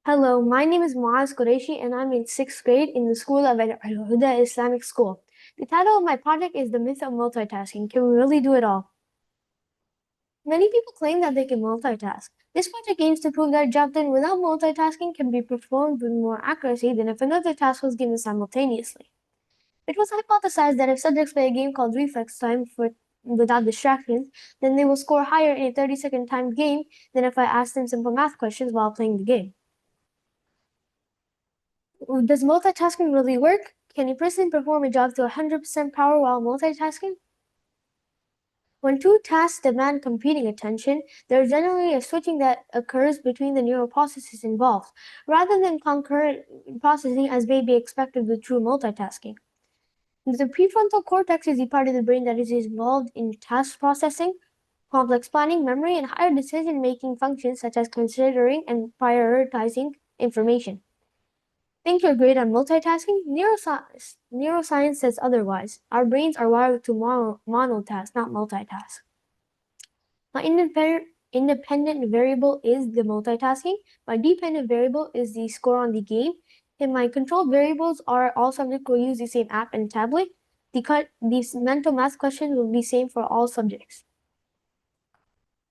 Hello, my name is Muaaz Qureshi and I'm in sixth grade in the school of Al-Huda Islamic School. The title of my project is The Myth of Multitasking. Can we really do it all? Many people claim that they can multitask. This project aims to prove that a job done without multitasking can be performed with more accuracy than if another task was given simultaneously. It was hypothesized that if subjects play a game called Reflex Time without distractions, then they will score higher in a 30-second timed game than if I asked them simple math questions while playing the game. Does multitasking really work? Can a person perform a job to 100% power while multitasking? When two tasks demand competing attention, there is generally a switching that occurs between the neural processes involved, rather than concurrent processing as may be expected with true multitasking. The prefrontal cortex is the part of the brain that is involved in task processing, complex planning, memory, and higher decision-making functions such as considering and prioritizing information. Think you're great at multitasking? Neuroscience says otherwise. Our brains are wired to monotask, not multitask. My independent variable is the multitasking. My dependent variable is the score on the game. And my controlled variables are all subjects will use the same app and tablet. These mental math questions will be same for all subjects.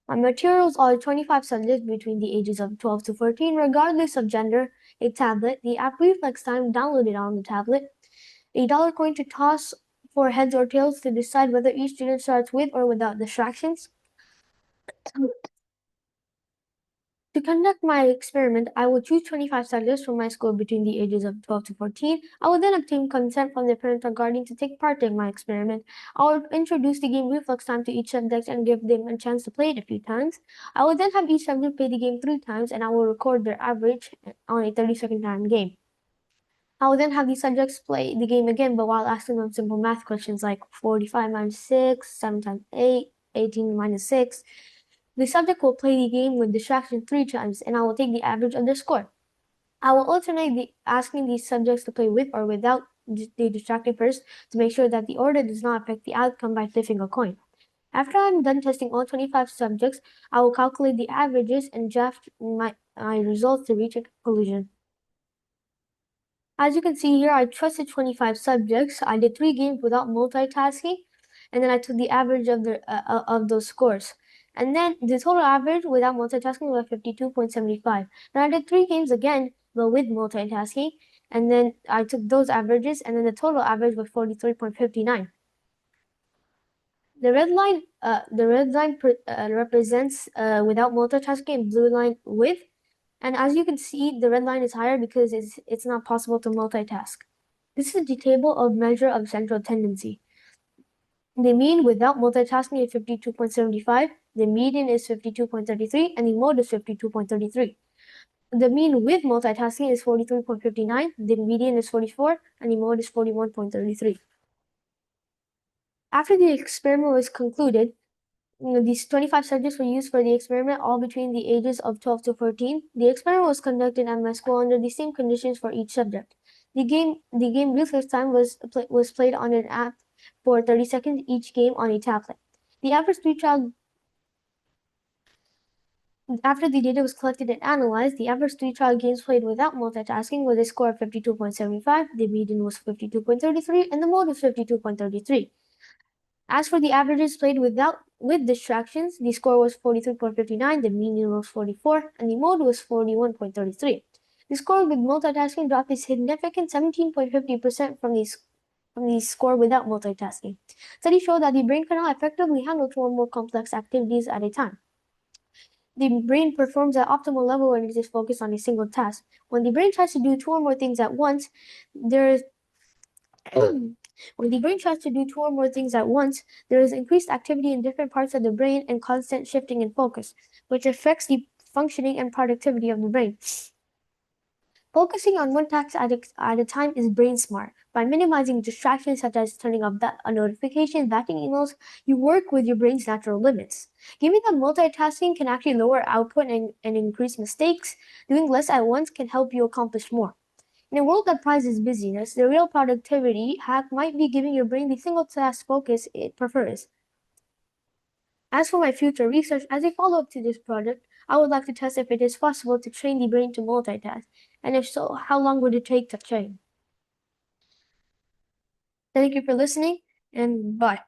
My materials are 25 subjects between the ages of 12 to 14, regardless of gender, a tablet, the app Reflex Time downloaded on the tablet, a dollar coin to toss for heads or tails to decide whether each student starts with or without distractions. To conduct my experiment, I will choose 25 subjects from my school between the ages of 12 to 14. I will then obtain consent from their parent or guardian to take part in my experiment. I will introduce the game Reflex Time to each subject and give them a chance to play it a few times. I will then have each subject play the game 3 times and I will record their average on a 30-second time game. I will then have these subjects play the game again, but while asking them simple math questions like 45 minus 6, 7 times 8, 18 minus 6. The subject will play the game with distraction 3 times, and I will take the average of their score. I will alternate asking these subjects to play with or without the distracted first to make sure that the order does not affect the outcome by flipping a coin. After I'm done testing all 25 subjects, I will calculate the averages and draft my results to reach a conclusion. As you can see here, I tested 25 subjects. I did 3 games without multitasking, and then I took the average of those scores. And then the total average without multitasking was 52.75. Then I did 3 games again, but with multitasking, and then I took those averages, and then the total average was 43.59. The red line represents without multitasking, and blue line with. And as you can see, the red line is higher because it's not possible to multitask. This is the table of measure of central tendency. The mean without multitasking is 52.75, the median is 52.33, and the mode is 52.33. The mean with multitasking is 43.59, the median is 44, and the mode is 41.33. After the experiment was concluded, these 25 subjects were used for the experiment, all between the ages of 12 to 14. The experiment was conducted at my school under the same conditions for each subject. The game Reflex Time was played on an app for 30 seconds each game on a tablet. The average after the data was collected and analyzed, the average 3-trial games played without multitasking was a score of 52.75, the median was 52.33, and the mode was 52.33. As for the averages played with distractions, the score was 43.59, the median was 44, and the mode was 41.33. The score with multitasking dropped a significant 17.50% from the score without multitasking. Studies show that the brain cannot effectively handle two or more complex activities at a time. The brain performs at optimal level when it is focused on a single task. When the brain tries to do two or more things at once, there is When the brain tries to do two or more things at once, there is increased activity in different parts of the brain and constant shifting in focus, which affects the functioning and productivity of the brain. Focusing on one task at a time is brain smart. By minimizing distractions such as turning off notifications, batching emails, you work with your brain's natural limits. Given that multitasking can actually lower output and increase mistakes, doing less at once can help you accomplish more. In a world that prizes busyness, the real productivity hack might be giving your brain the single task focus it prefers. As for my future research, as a follow-up to this project, I would like to test if it is possible to train the brain to multitask, and if so, how long would it take to train? Thank you for listening, and bye.